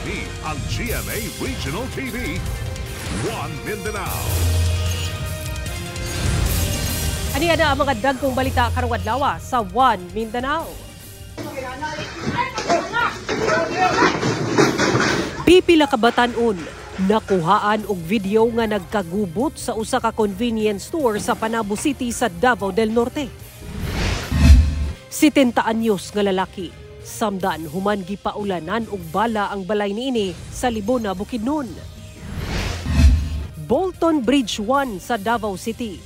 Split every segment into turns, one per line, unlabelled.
Kini ang GMA Regional TV, One Mindanao.
Ani ana ang mga dagkong balita karong adlaw sa One Mindanao. Pipila ka batan-on nakuhaan og video nga nagkagubot sa usa ka convenience store sa Panabo City sa Davao del Norte. 70 anyos nga lalaki, samdan human gipaulanan og bala ang balay niini sa Libona, Bukidnon. Bolton Bridge 1 sa Davao City,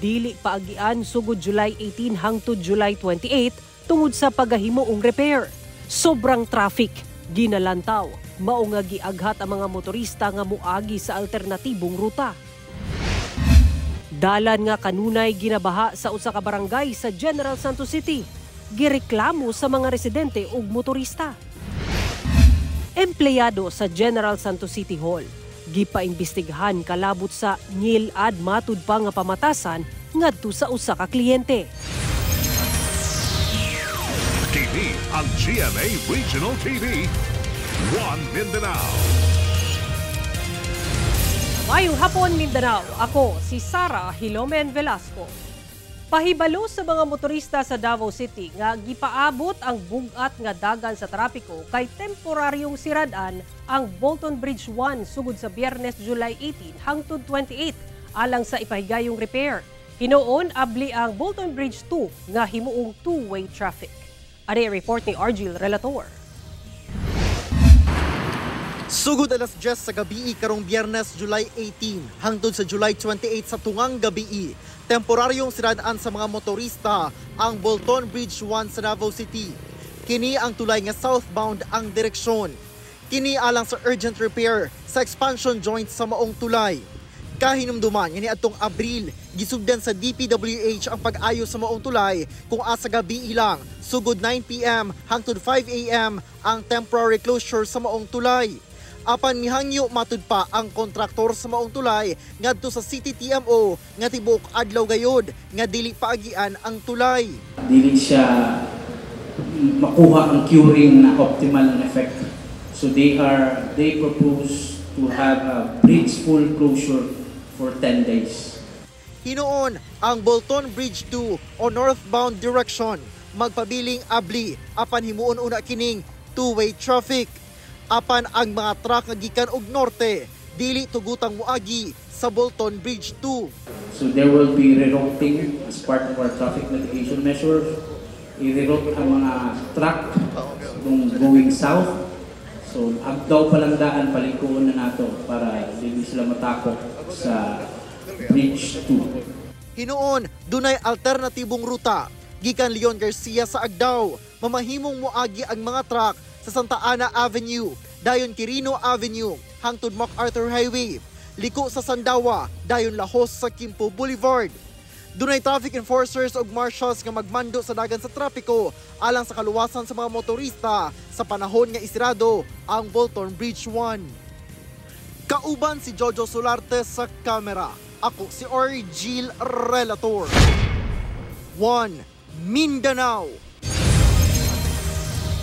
dili paagian sugod July 18 hangtod July 28 tungod sa pagahimo og repair. Sobrang traffic, ginalantaw, mao nga giaghat ang mga motorista nga moagi sa alternatibong ruta. Dalan nga kanunay ginabaha sa usa ka barangay sa General Santos City, gireklamo sa mga residente ug motorista. Empleyado sa General Santos City Hall, gipaimbestigahan kalabot sa ngil-ad matud pa nga pamatasan ngadto sa usa ka kliyente.
Kini ang GMA Regional TV, One Mindanao.
Mayong hapon, Mindanao. Ako si Sara Hilomen Velasco. Pahibalo sa mga motorista sa Davao City nga gipaabot ang bugat nga dagan sa trapiko kay temporaryong siradan ang Bolton Bridge 1 sugod sa Biyernes, July 18 hangtod 28 alang sa ipahigayong repair. Hinuon abli ang Bolton Bridge 2 nga himuong two-way traffic. Ari report ni Argil Relator.
Sugod alas 10 sa gabi karong Biyernes, July 18 hangtod sa July 28 sa tungang gabi, temporaryong siradaan sa mga motorista ang Bolton Bridge 1 sa Davao City. Kini ang tulay nga southbound ang direksyon. Kini alang sa urgent repair sa expansion joint sa maong tulay. Kahinumduman ini atong Abril, gisugdan sa DPWH ang pag-ayo sa maong tulay kung asa gabi ilang sugod 9 PM hangtod 5 AM ang temporary closure sa maong tulay. Apan mihangyo matud pa ang kontraktor sa maong tulay ngadto sa City TMO nga tibuok adlaw gayod nga dili paagian ang tulay.
Dili siya makuha ang curing na optimal effect. So they propose to have a bridge full closure for 10 days.
Hinuon ang Bolton Bridge 2 o northbound direction magpabiling abli apan himuon una kining two-way traffic. Apan ang mga truck nga gikan og norte dili tugutang moagi sa Bolton Bridge 2.
So there will be rerouting as part of our traffic mitigation measures. I-reroute ang mga truck going south. So abdaw palandaan palikuon na nato para dili sila matakot sa Bridge 2.
Hinuon dunay alternatibong ruta gikan Leon Garcia sa Agdao, mamahimong moagi ang mga truck sa Santa Ana Avenue, dayon Quirino Avenue, hangtod MacArthur Highway, liko sa Sandawa, dayon Lahos sa Quimpo Boulevard. Dunay traffic enforcers ug marshals nga magmando sa dagan sa trapiko alang sa kaluwasan sa mga motorista sa panahon nga isirado ang Bolton Bridge 1. Kauban si Jojo Solarte sa kamera. Ako si Argil Relator. One Mindanao.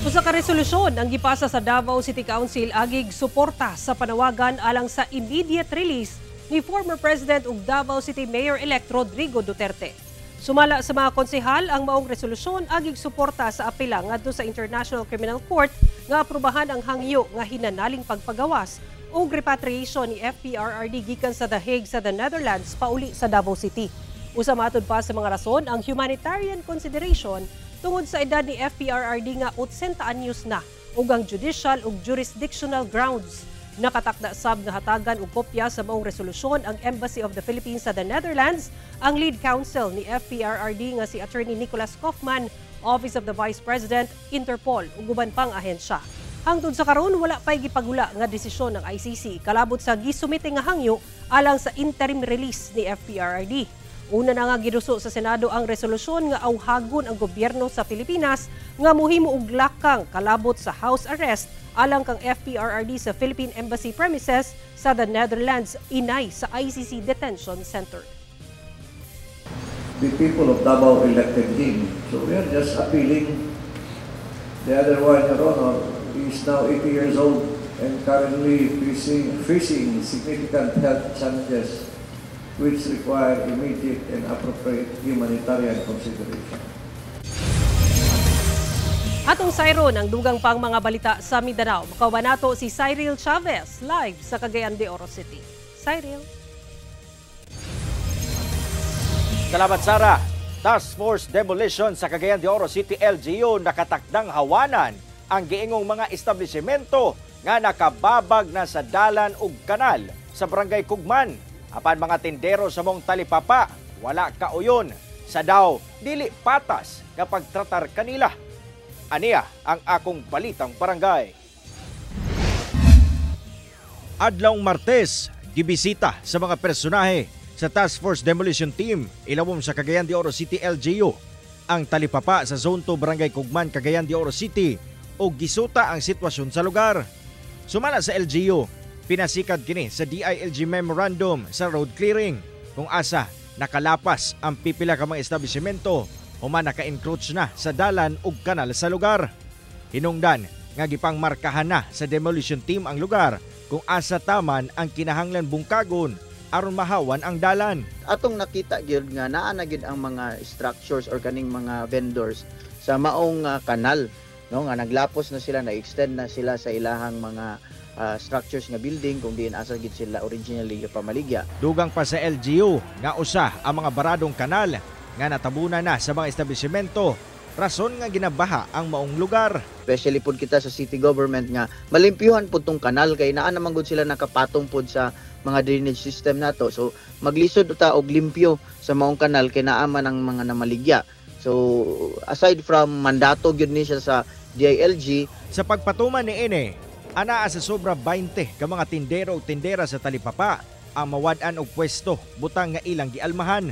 Usa ka resolusyon ang gipasa sa Davao City Council agig suporta sa panawagan alang sa immediate release ni former President ug Davao City Mayor-elect Rodrigo Duterte. Sumala sa mga konsehal ang maong resolusyon agig suporta sa apela ngadto sa International Criminal Court nga aprubahan ang hangyo nga hinanaling pagpagawas ug repatriation ni FPRRD gikan sa The Hague sa the Netherlands pauli sa Davao City. Usa matud pa sa mga rason ang humanitarian consideration tungod sa edad ni FPRRD nga 80 anyos na ug ang judicial ug jurisdictional grounds. Nakatakda sab nga hatagan og kopya sa maong resolusyon ang Embassy of the Philippines sa the Netherlands, ang lead counsel ni FPRRD nga si Attorney Nicholas Kaufman, Office of the Vice President, Interpol ug uban pang ahensya. Hangtod sa karon wala pay gipagula nga desisyon ng ICC kalabot sa gisumite nga hangyo alang sa interim release ni FPRRD. Una na nga giduso sa Senado ang resolusyon nga awhagon ang gobyerno sa Pilipinas nga mohimo og lakang kalabot sa house arrest alang kang FPRRD sa Philippine Embassy premises sa the Netherlands inay sa ICC Detention Center.
The people of Davao elected him, so we are just appealing. The other one, Your Honor, is now 80 years old. and currently facing significant health challenges which require immediate and appropriate humanitarian consideration.
Atong sayro ng dugang pang mga balita sa Mindanao. Makawanato si Cyril Chavez live sa Cagayan de Oro City. Cyril.
Salamat, Sara. Task Force Demolition sa Cagayan de Oro City LGU nakatakdang hawanan ang giingong mga establishmento nga nakababag na sa dalan ug kanal sa Barangay Kugman. Apan mga tindero sa mong talipapa, wala kauyon. Sa daw, dili patas kapag tratar kanila. Aniya ang akong balitang barangay. Adlawng Martes, gibisita sa mga personahe sa Task Force Demolition Team ilawom sa Cagayan de Oro City LGU ang talipapa sa Zone 2 Barangay Kugman, Cagayan de Oro City o gisuta ang sitwasyon sa lugar. Sumala sa LGU, pinasikad kini sa DILG Memorandum sa road clearing kung asa nakalapas ang pipila ka mga establishmento human naka-encroach na sa dalan ug kanal sa lugar. Hinungdan nga gipangmarkahan na sa demolition team ang lugar kung asa taman ang kinahanglan bungkagon aron mahawan ang dalan.
Atong nakita gyud nga naa na gyud ang mga structures or kaning mga vendors sa maong kanal, no, nga naglapos na sila, na-extend na sila sa ilahang mga structures nga building kung diin asa gid sila originally pamaligya.
Dugang pa sa LGU nga usa ang mga baradong kanal nga natabunan na sa mga establishmento, rason nga ginabaha ang maong lugar.
Especially pud kita sa city government nga malimpyuhan pud tong kanal kay naa naman gud sila nakapatong pud sa mga drainage system nato. So maglisod ta og limpyo sa maong kanal kay naa man ang mga namaligya. So aside from mandato gyud ni siya sa DILG,
sa pagpatuman ni ine, anaa sa sobra 20 ka mga tindero ug tindera sa talipapa ang mawad-an og pwesto butang nga ilang gialmahan.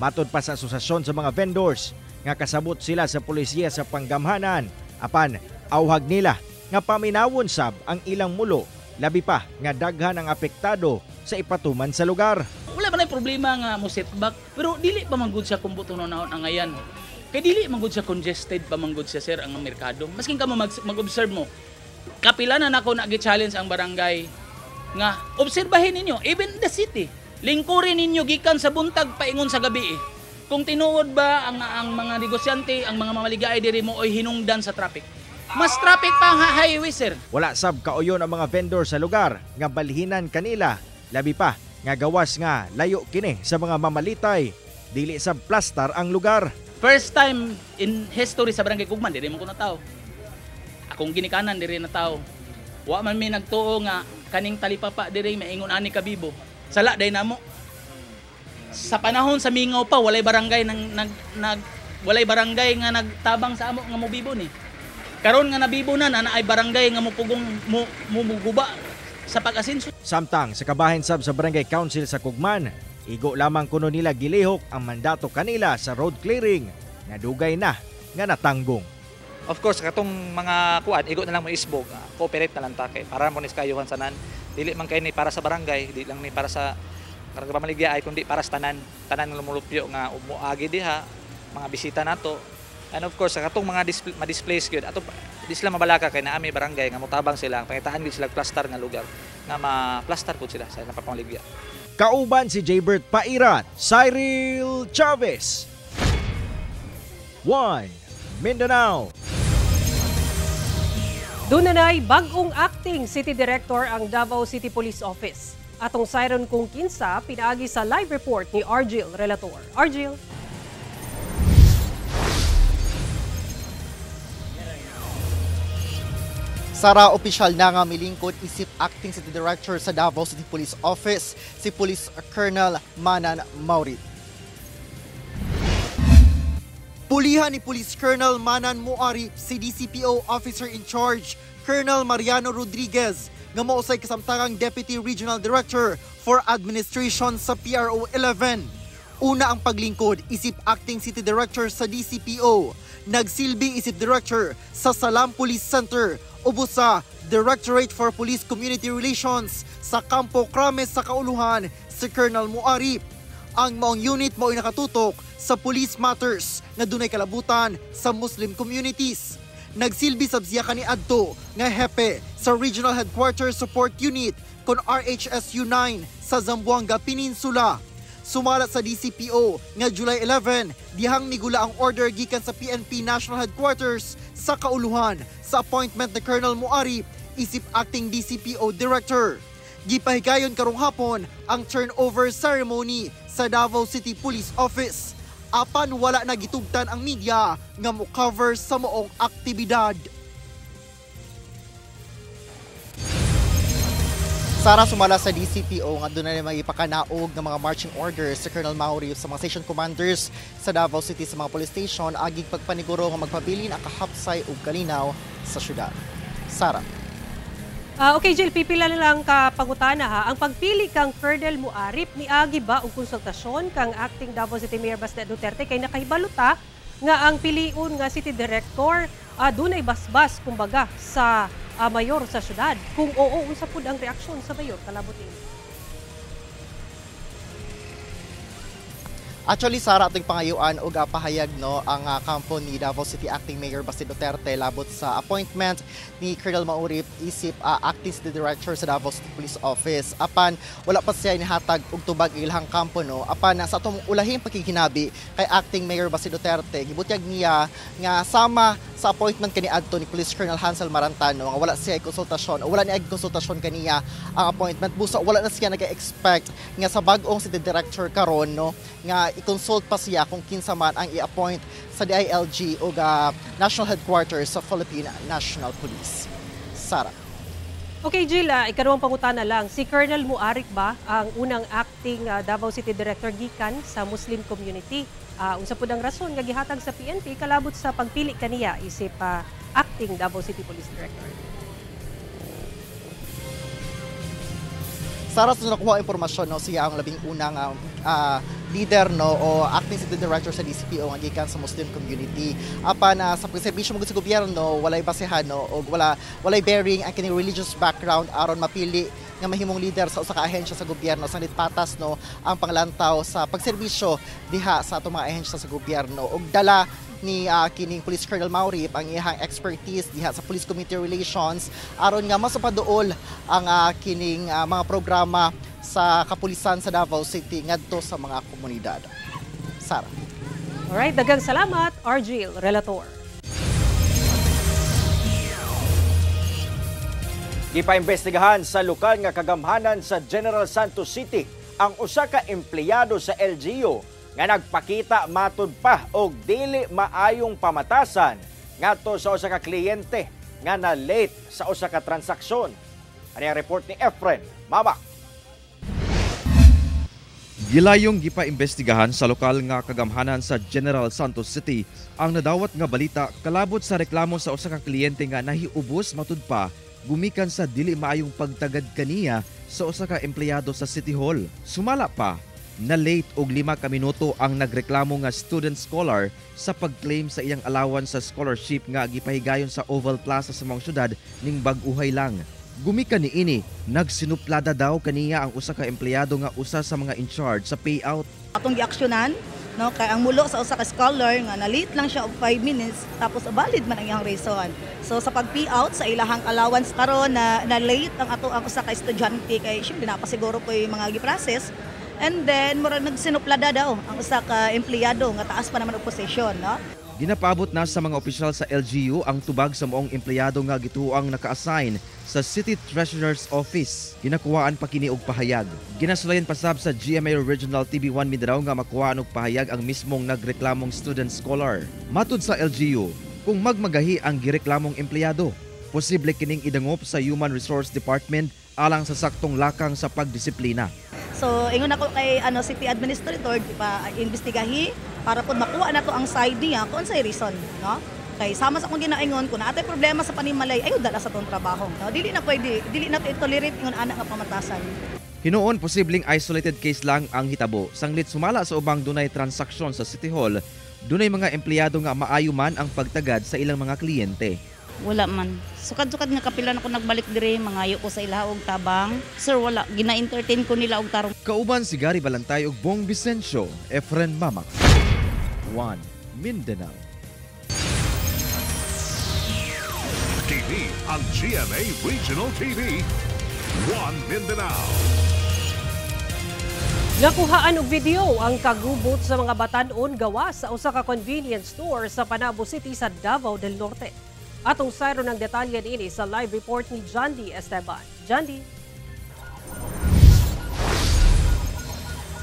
Matod pa sa asosasyon sa mga vendors nga kasabot sila sa pulisya sa panggamhanan, apan awhag nila nga paminawon sab ang ilang mulo, labi pa nga daghan ang apektado sa ipatuman sa lugar.
Wala man ay problema nga mo setback, pero dili pa manggod siya kung buto naon ang ngayan. Kay dili manggod siya congested pa manggod siya sir ang merkado. Maskin ka mo mag-observe mo, kapila na nako nagi-challenge ang barangay nga obserbahin ninyo even the city. Lingkurin ninyo gikan sa buntag paingon sa gabi. Kung tinuod ba ang mga negosyante, ang mga mamaligay diri mo oy hinungdan sa traffic. Mas traffic pa ang highway sir.
Wala sab kauyon ang mga vendor sa lugar nga balhinan kanila, labi pa nga gawas nga layo kini sa mga mamalitay. Dili sab plastar ang lugar.
First time in history sa Barangay Kugman diri mo ko nataw. Akong ginikanan diri nataw. Wa man mi nagtuo nga kaning talipapa diri maingon ani kabibo. Sala day namo. Sa panahon sa Mingaw pa walay barangay walay barangay nga nagtabang sa amo nga mobibo ni. Karon nga nabibo na ay barangay nga mupugong mumuguba sa pag-asenso.
Samtang sa kabahin sab sa Barangay Council sa Kugman, igo lamang kuno nila gilihok ang mandato kanila sa road clearing nga dugay na nga natanggong.
Of course, katong mga kuan, igo na lang mo isbog, cooperate na lang ta kay para mo nis kayuhan sanan. Dili man kay ni para sa barangay, dili lang ni para sa karang pamaligya ay kundi para sa tanan nga lumulupyo nga umuagi diha, mga bisita nato. And of course, katong mga ma-displace gyud ato di sila mabalaka kay naami barangay nga motabang sila, pangitaan gid sila plaster nga lugar nga ma-plaster pud sila sa ilang pamaligya.
Kauban si Jaybert Pairat, Cyril Chavez. 1 Mindanao.
Dunanay bagong acting City Director ang Davao City Police Office. Atong siren kung kinsa pinaagi sa live report ni Argil Relator. Argil.
Sara, opisyal na nga milingkod isip acting City Director sa Davao City Police Office, si Police Colonel Manan Maurit. Pulihan ni Police Colonel Manan Muari si DCPO Officer in Charge, Colonel Mariano Rodriguez, nga mausay kasamtangang Deputy Regional Director for Administration sa PRO 11. Una ang paglingkod, isip acting City Director sa DCPO. Nagsilbi isip Director sa Salam Police Center, ubos sa Directorate for Police Community Relations sa Campo Crames sa Kauluhan si Colonel Muari. Ang maong unit mo'y nakatutok sa police matters na dunay kalabutan sa Muslim communities. nagsilbi sabsiya kaniadto nga hepe sa Regional Headquarters Support Unit kon RHSU 9 sa Zamboanga Peninsula. Sumala sa DCPO nga July 11, dihang nigula ang order gikan sa PNP National Headquarters sa kauluhan sa appointment ni Colonel Muarip isip acting DCPO Director. Gipahigayon karong hapon ang turnover ceremony sa Davao City Police Office. Apan wala na gitugtan ang media nga mo-cover sa moong aktibidad. Sara, sumala sa DCPO nga doon na may ipakanaog ng mga marching orders sa Colonel Mauri sa mga station commanders sa Davao City sa mga police station agig pagpaniguro nga magpabilin ang kahapsay ug kalinaw sa syudad. Sara.
Okay, Jill, pipila na lang ka pangutana ha. Ang pagpili kang Colonel Muarip, niagi ba ang konsultasyon kang acting Davao City Mayor Baste Duterte kay nakahibaluta nga ang piliun nga City Director dunay basbas kumbaga sa mayor sa syudad? Kung oo, unsa pud ang reaksyon sa mayor kalabutin?
Actually, Sara, ating pangayuan og pahayag no ang kampo ni Davao City Acting Mayor Baste Duterte labot sa appointment ni Colonel Maurip isip acting City Director sa Davao City Police Office. Apan wala pa siya nihatag og tubag ilahang kampo no. Apan sa atong ulahing pakikinabi kay Acting Mayor Baste Duterte, gibutyag niya nga sama sa appointment kaniadto ni Police Colonel Hansel Marantano nga wala siya konsultasyon o wala niya konsultasyon kaniya ang appointment. Busa wala na siya nag-expect nga sa bag-ong City Director karon no nga i-consult pa siya kung kinsa man ang i-appoint sa DILG o National Headquarters sa Philippine National Police. Sara.
Okay, Jill, ikaduhang pangutana lang. Si Colonel Muarip ba ang unang acting Davao City Director gikan sa Muslim community? Unsa pud ang rason nga gihatag sa PNP kalabot sa pagpili kaniya isip acting Davao City Police Director?
Sara, sa nakuha impormasyon no, siya ang labing unang leader no o acting City Director sa DCPO nga gikan sa Muslim community. Apan sa pagserbisyo mo sa gobyerno walay basehan no o walay bearing ang kini religious background aron mapili nga mahimong leader sa usa ka ahensya sa gobyerno. Sanglit patas no ang panglantaw sa pagserbisyo diha sa atong mga ahensya sa gobyerno og dala ni kining Police Colonel Maurip ang iyang expertise diha sa Police Community Relations aron nga masapaduol ang kining mga programa sa kapulisan sa Davao City ngadto sa mga komunidad. Sara.
Alright, daghang salamat, Argil Relator.
Gipaimbestigahan sa lokal nga kagamhanan sa General Santos City ang usa ka empleyado sa LGU nga nagpakita matud pa og dili maayong pamatasan ngadto sa usa ka kliyente nga na late sa usa ka transaksyon. Ani ang report ni Efren Mamak.
Gilayong gipaimbestigahan sa lokal nga kagamhanan sa General Santos City ang nadawat nga balita kalabot sa reklamo sa usa ka kliyente nga nahiubos matud pa gumikan sa dili maayong pagtagad kaniya sa usa ka empleyado sa City Hall. Sumala pa na late og 5 ka minuto ang nagreklamo nga student scholar sa pag-claim sa iyang allowance sa scholarship nga gipahigayon sa Oval Plaza sa mga syudad ning bag-uhay lang. Gumikan niini, nagsinuplada daw kaniya ang usa ka empleyado nga usa sa mga in charge sa payout.
Atong giaksyonan no kay ang mulo sa usa ka scholar nga na-late lang siya og 5 minutes tapos valid man ang iyang reason. So sa pag-payout sa ilahang allowance karon na late ang ang usa ka estudyante kay syempre napasiguro ko yung mga gi-process. And then, mura nagsinuplada daw ang usa ka empleyado nga taas pa naman og posisyon, no?
Ginapabot na sa mga opisyal sa LGU ang tubag sa moong empleyado nga gituoang naka-assign sa City Treasurer's Office. Ginakuhaan pa kini og pahayag. Ginasulayan pasab sa GMA Regional TV1 Mindanao nga makuhaan og pahayag ang mismong nagreklamong student scholar. Matud sa LGU, kung magmagahi ang gireklamong empleyado, posible kining idangop sa Human Resource Department alang sa saktong lakang sa pagdisiplina.
So, ingon ako kay City Administrator, imbestigahi para pud makuha na to ang side niya kung sa reason, no? Kay sama sa akong ginaingon kung naatay problema sa panimalay, ayo dala sa tong trabaho. No? Dili na tolerate ingon ana nga pamatasan.
Hinuon posibleng isolated case lang ang hitabo. Sanglit sumala sa ubang dunay transaksyon sa City Hall, dunay mga empleyado nga maayo man ang pagtagad sa ilang mga kliyente.
Wala man. Sukad-sukad nga kapilan ako nagbalik dire, mangayo ko sa ilaha og tabang. Sir, wala. Gina-entertain ko nila og tarong.
Kauban si Gary Balantay ug Bong Vicencio, Efren Mamak. 1 Mindanao.
TV, ang GMA Regional TV, One Mindanao.
Nakuhaan og video ang kagubot sa mga batan-on gawas sa usa ka convenience store sa Panabo City sa Davao del Norte. Atong sayro ng detalye niini sa live report ni Jandy Esteban. Jandy.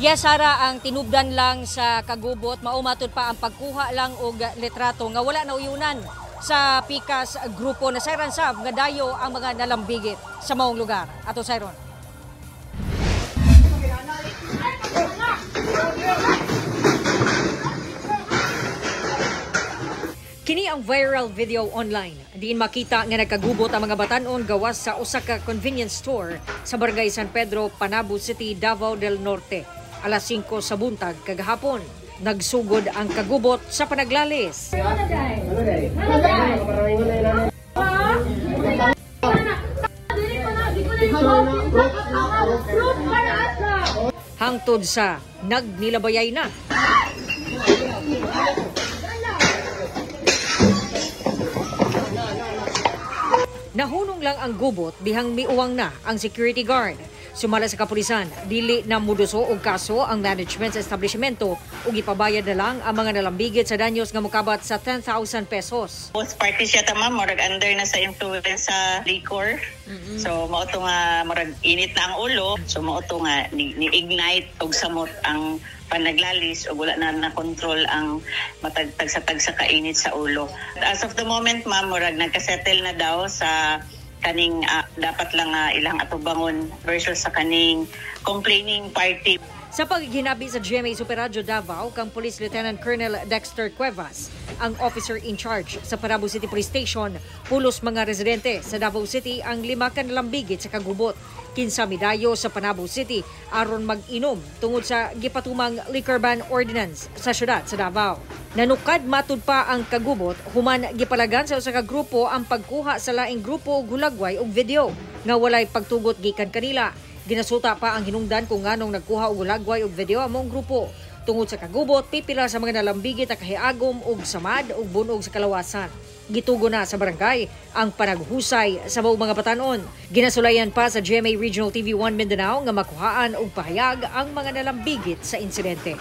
Yes, Sara, ang tinubdan lang sa kagubot, maumatod pa ang pagkuha lang og litrato nga wala na uyunan sa pikas grupo na sayran sab nga dayo ang mga nalambigit sa maong lugar. Ato sayron. Kini ang viral video online. Diin makita nga nagkagubot ang mga batan-on gawas sa usa ka convenience store sa Barangay San Pedro, Panabo City, Davao del Norte. Alas 5 sa buntag kagahapon. Nagsugod ang kagubot sa panaglalis. Hangtod sa nagnilabayay na. Nahunong lang ang gubot dihang miuwang na ang security guard. Sumala sa kapulisan, dili na muduso og kaso ang management sa establishmento ug ipabayad na lang ang mga nalambigit sa danyos nga mokabat sa 10,000 pesos.
Both parties yata ma'am, murag under na sa influence sa liquor. So mao to nga murag init na ang ulo. So mao to nga ni-ignite og samot ang panaglalis o wala na control ang matagtag sa kainit sa ulo. As of the moment ma'am, murag nagka-settle na daw sa kaning dapat lang ilang atubangon versus sa kaning complaining party.
Sa paghinabi sa GMA Super Radio Davao kang Police Lieutenant Colonel Dexter Cuevas, ang officer in charge sa Panabo City Police Station, pulos mga residente sa Davao City ang 5 ka nalambigit sa kagubot. Kinsa midayo sa Panabo City aron mag-inom tungod sa gipatumang liquor ban ordinance sa syudad sa Davao. Nanukad matud pa ang kagubot human gipalagan sa usa ka grupo ang pagkuha sa laing grupo og hulagway og video nga walay pagtugot gikan kanila. Ginasuta pa ang hinungdan kung nganong nagkuha og hulagway og video among grupo. Tungod sa kagubot, pipila sa mga nalambigit ang kahiagom og samad og bunog sa kalawasan. Gitugo na sa barangay ang panaghusay sa mga batanon. Ginasulayan pa sa GMA Regional TV 1 Mindanao nga makuhaan og pahayag ang mga nalambigit sa insidente.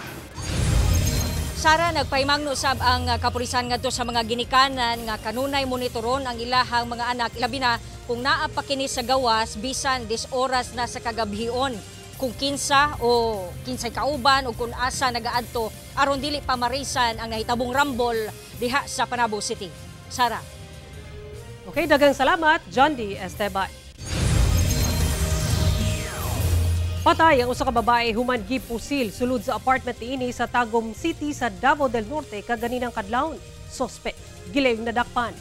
Sara, nagpaimangno sab ang kapulisan ngadto sa mga ginikanan nga kanunay monitoron ang ilahang mga anak, ilabi na kung naa pa kini sa gawas bisan 10 oras na sa kagabhion. Kung kinsa o kinsay kauban o kung asa nagaadto aron dili pa marisan ang nahitabong rambol diha sa Panabo City. Sara. Okay, daghang salamat, Jandy Esteban. Patay ang usa ka babae human gipusil sulod sa apartment niini sa Tagum City sa Davao del Norte kaganinang kadlawon. Suspect gilayong nadakpan.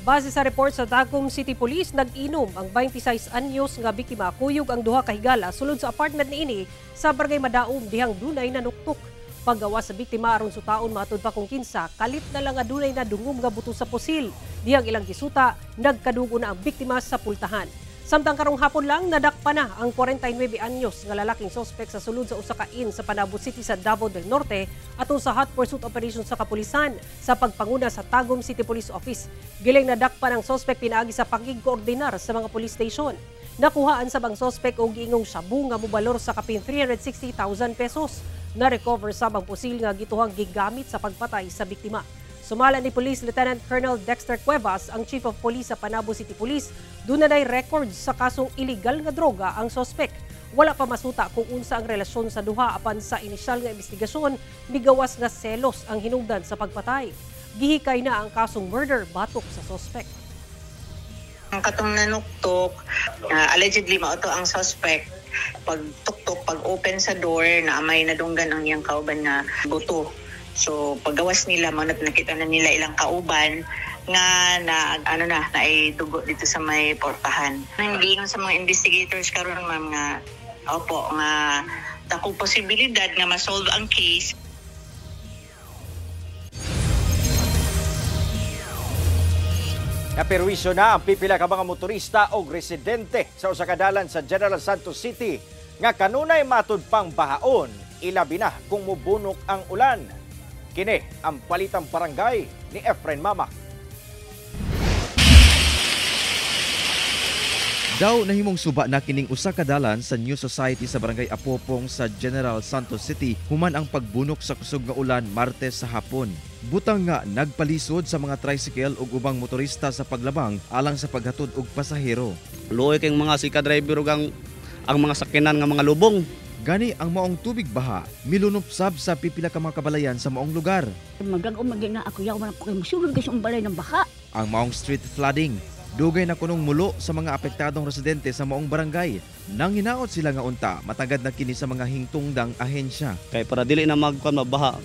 Base sa report sa Tagum City Police, nag-inom ang 26 anyos nga biktima. Kuyog ang duha ka higala sulod sa apartment niini sa Barangay Madaum dihang dunay nanuktok. Paggawas sa biktima aron sutaon matud pa kung kinsa, kalit na lang nga dunay na dungom nga buto sa pusil. Dihang ilang gisuta, nagkadugo na ang biktima sa pultahan. Samtang karong hapon lang, nadakpa na ang 49 anyos nga lalaking sospek sa sulod sa usa ka inn sa Panabo City sa Davao del Norte atong sa hot pursuit operation sa kapulisan sa pagpanguna sa Tagum City Police Office. Giling nadakpa ng sospek pinaagi sa pagigkoordinar sa mga police station. Nakuhaan sa bang sospek og giingong shabu nga mobalor sa kapin 360,000 pesos. Na-recover sa bang pusil nga gituhang gigamit sa pagpatay sa biktima. Sumala ni Police Lieutenant Colonel Dexter Cuevas, ang Chief of Police sa Panabo City Police, dunay records sa kasong illegal nga droga ang sospek. Wala pa masuta kung unsa ang relasyon sa duha apan sa inisyal nga investigasyon, migawas nga selos ang hinungdan sa pagpatay. Gihikay na ang kasong murder batok sa sospek.
Ang katong nanuktok, allegedly mao to ang suspect. Pag tuktok, pag open sa door, naamay nadunggan ang iyang kauban na buto. So paggawas nila, nakita na nila ilang kauban nga ay dugo dito sa may portahan. Nangiingon sa mga investigators karon ma'am nga nga takong posibilidad nga ma-solve ang case.
Naperwisyo na ang pipila ka mga motorista o residente sa usa ka dalan sa General Santos City nga kanunay matud pang bahaon, ilabi na kung mubunok ang ulan. Kini ang palitang barangay ni Efren Mamak.
Daw nahimong suba na kining usa ka dalan sa New Society sa Barangay Apopong sa General Santos City human ang pagbunok sa kusog nga ulan Martes sa hapon. Butang nga nagpalisod sa mga tricycle ug ubang motorista sa paglabang alang sa paghatod og pasahero.
Luoy kay mga sika driver ug ang mga sakyanan nga mga lubong.
Gani ang maong tubig baha milunupsab sa pipila ka mga kabalayan sa maong lugar.
Magag-o magina ako yaw man ko kay musulod kasi ang balay ng baha.
Ang maong street flooding dugay na kunong mulo sa mga apektadong residente sa maong barangay. Nang hinaot sila nga unta, matagad na kini sa mga hingtungdang ahensya.
Kay para dili na mabaha,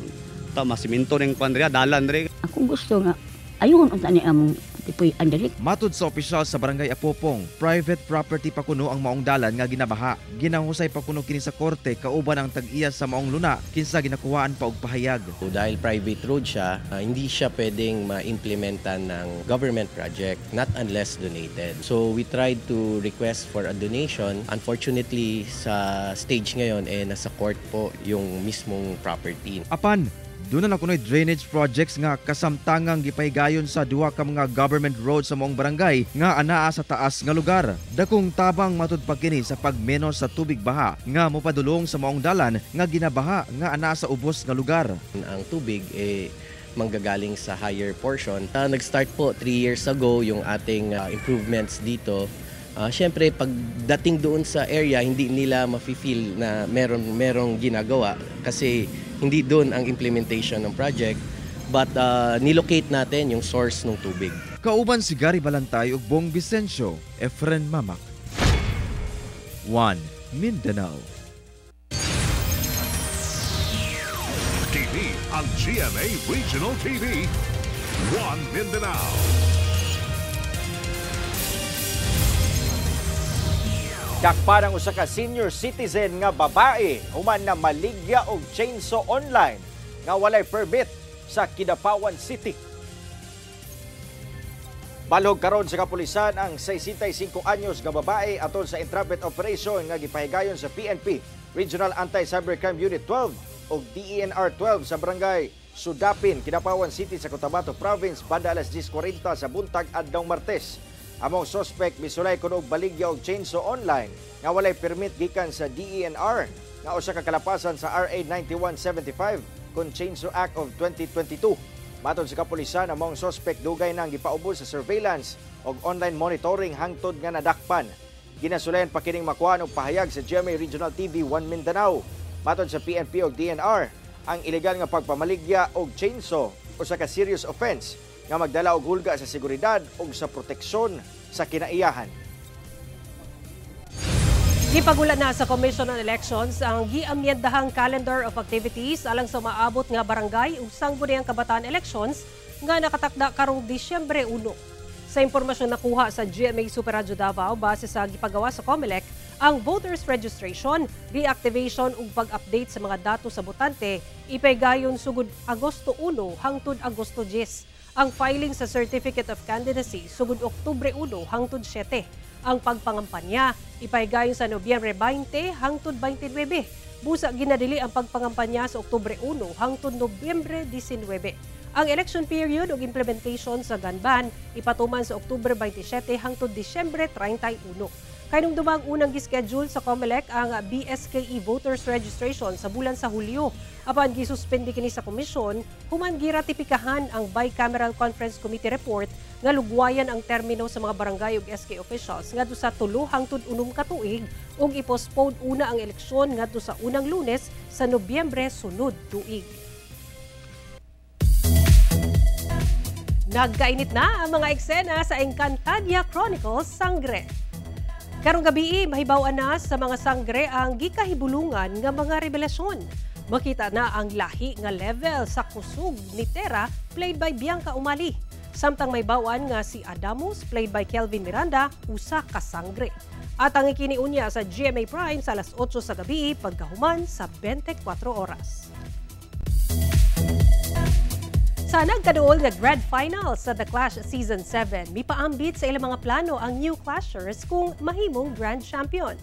ta masiminto ning kwan dalan diri.
Ako gusto nga ayun unta ni among tipoy andalik.
Matud sa opisyal sa Barangay Apopong, private property pa kuno ang maong dalan nga ginabaha. Ginahusay pa kuno kini sa korte kauban ang tag-iya sa maong luna kinsa ginakuhaan pa og pahayag.
Dahil private road siya, hindi siya pwedeng ma-implementan ng government project not unless donated. So we tried to request for a donation. Unfortunately, sa stage ngayon nasa court po yung mismong property.
Apan doon na kunoy drainage projects nga kasamtangang gipahigayon sa duha ka mga government roads sa maong barangay nga anaa sa taas nga lugar. Dakong tabang matud pa kini sa pagmenos sa tubig baha nga mopadulong sa maong dalan nga ginabaha nga anaa sa ubos nga lugar.
Ang tubig manggagaling sa higher portion. Nag-start po 3 years ago yung ating improvements dito. Siyempre, pagdating doon sa area, hindi nila mafe-feel na merong ginagawa kasi hindi doon ang implementation ng project. But nilocate natin yung source ng tubig.
Kauban si Gary Balantay ug Bong Vicencio, Efren Mamak. 1 Mindanao.
Kini ang GMA Regional TV 1 Mindanao.
Dakpan ang usa ka senior citizen nga babae human na maligya og chainsaw online nga walay permit sa Kidapawan City. Balog karon sa kapulisan ang 65 anyos nga babae aton sa intrapid operation nga gipahigayon sa PNP Regional Anti-Cybercrime Unit 12 o DENR 12 sa barangay Sudapin, Kidapawan City sa Cotabato Province banda alas 10:40 sa buntag adtong Martes. Among suspect misulay kuno og baligya og chainsaw online nga walay permit gikan sa DENR nga usa ka kalapasan sa RA 9175 kun Chainsaw Act of 2022. Matod sa kapulisan, among suspect dugay nang gipaubos sa surveillance og online monitoring hangtod nga nadakpan. Ginasulayan pa kining makuha og pahayag sa GMA Regional TV 1 Mindanao. Matod sa PNP og DENR, ang ilegal nga pagpamaligya og chainsaw usa ka serious offense nga magdala og hulga sa seguridad ug sa proteksyon sa kinaiyahan.
Gipagula na sa Commission on Elections ang giamyendahang calendar of activities alang sa maabot nga barangay ug sangguniang kabataan elections nga nakatakda karong Disyembre 1. Sa impormasyon nakuha sa GMA Super Radio Davao base sa gipagawa sa COMELEC, ang voters registration, reactivation ug pag-update sa mga datos sa botante ipaygayon sugod Agosto 1 hangtod Agosto 10. Ang filing sa Certificate of Candidacy sugod Oktubre 1 hangtod 7. Ang pagpangampanya ipahigayon sa Nobyembre 20 hangtod 29. Busa ginadili ang pagpangampanya sa Oktubre 1 hangtod Nobyembre 19. Ang election period ug implementation sa gun-ban ipatuman sa Oktubre 27 hangtod Disyembre 31. Kaynung dumang unang gischedule sa COMELEC ang BSKE voters registration sa bulan sa Hulyo. Apan gisuspende kini sa komisyon, human giratipikahan ang Bicameral Conference Committee report nga lugwayan ang termino sa mga barangay ug SK officials ngadto sa 3 hangtod 6 ka tuig ug ipostpone una ang eleksyon ngadto sa unang Lunes sa Nobyembre sunod tuig. Nagkainit na ang mga eksena sa Encantadia Chronicles Sangre. Karong gabi, mahibaw-an na sa mga sangre ang gikahibulungan nga mga revelasyon. Makita na ang lahi nga level sa kusog ni Tera played by Bianca Umali. Samtang may bawan nga si Adamus played by Kelvin Miranda, usa ka sangre. At ang ikiniunya sa GMA Prime sa alas 8 sa gabi pagkahuman sa 24 oras. Sa nagkaduol nga grand final sa The Clash Season 7, mipaambit sa ilang mga plano ang New Clashers kung mahimong grand champion.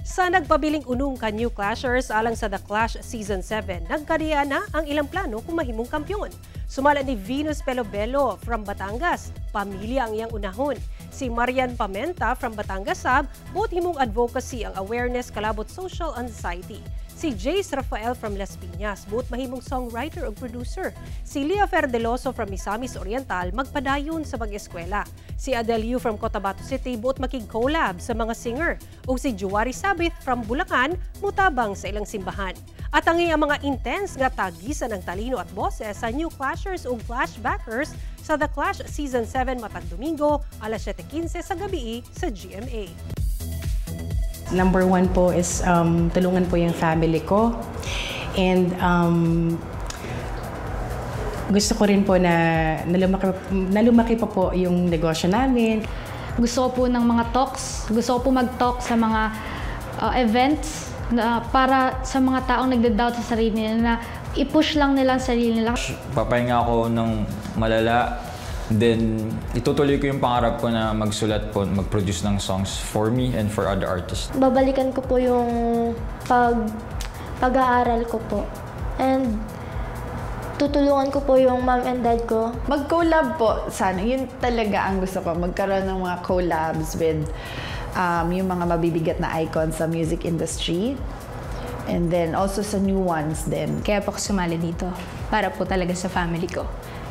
Sa nagpabiling unong ka New Clashers alang sa The Clash Season 7, nagkariya na ang ilang plano kung mahimong kampyon. Sumala ni Venus Pelobelo from Batangas, pamilya ang iyang unahon. Si Marian Pamenta from Batangas Sab, both himong advocacy ang awareness kalabot social anxiety. Si Jace Rafael from Las Piñas, both mahimong songwriter ug producer. Si Lia Ferdeloso from Misamis Oriental, magpadayon sa mag-eskwela. Si Adele Yu from Cotabato City, both makig-collab sa mga singer. O si Juwari Sabith from Bulacan, mutabang sa ilang simbahan. At ang mga intense nga tagisan ng talino at boses sa New Clashers ug Flashbackers sa The Clash Season 7 matag Domingo, alas 7:15 sa gabi sa GMA.
Number one po is tulungan po yung family ko. And gusto ko rin po na nalumaki pa po yung negosyo namin.
Gusto ko po ng mga talks. Gusto ko po mag-talk sa mga events para sa mga taong nagda-doubt sa sarili nila na i-push lang nila ang sarili nila.
Papahinga ako ng malala. Then, itutuloy ko yung pangarap ko na magsulat po, mag-produce ng songs for me and for other artists.
Babalikan ko po yung pag-aaral ko po. And tutulungan ko po yung mom and dad ko.
Mag-collab po, sana. Yun talaga ang gusto ko. Magkaroon ng mga collabs with yung mga mabibigat na icons sa music industry. And then also sa new ones din.
Kaya po ako sumali dito para po talaga sa family ko.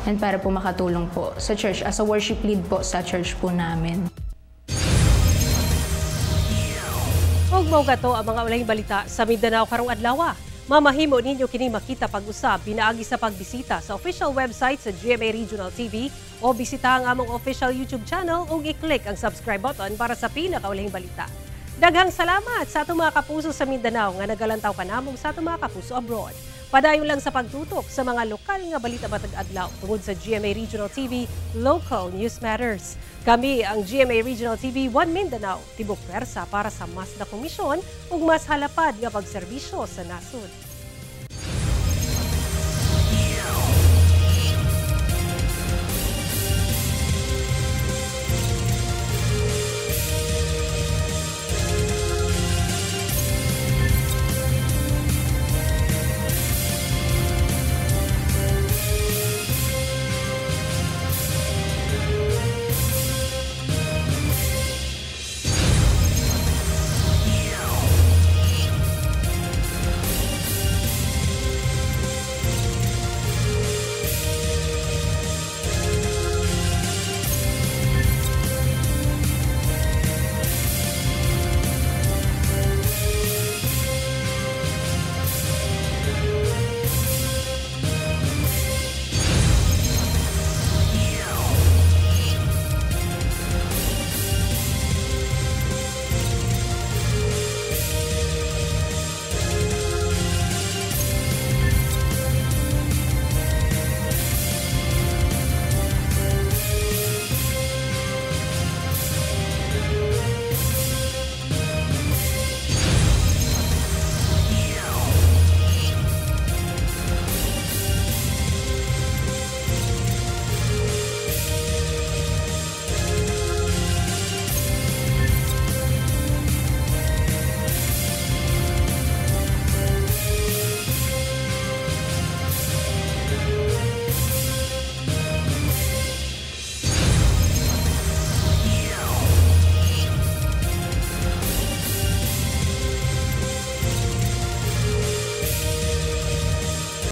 And para po makatulong po sa church as a worship lead po sa church po namin.
Huwag mo gato ang mga ulang balita sa Mindanao karong adlaw. Mamahimo ninyo kini makita pag-usab pinaagi sa pagbisita sa official website sa GMA Regional TV o bisita ang among official YouTube channel o i-click ang subscribe button para sa pinakaulang balita. Daghang salamat sa atong mga kapuso sa Mindanao nga nagalantaw kanamong sa atong mga kapuso abroad. Padayon lang sa pagtutok sa mga lokal nga balita matag adlaw tungod sa GMA Regional TV, Local News Matters. Kami ang GMA Regional TV 1 Mindanao, tibok pwersa para sa mas na komisyon ug mas halapad nga pagserbisyo sa nasod.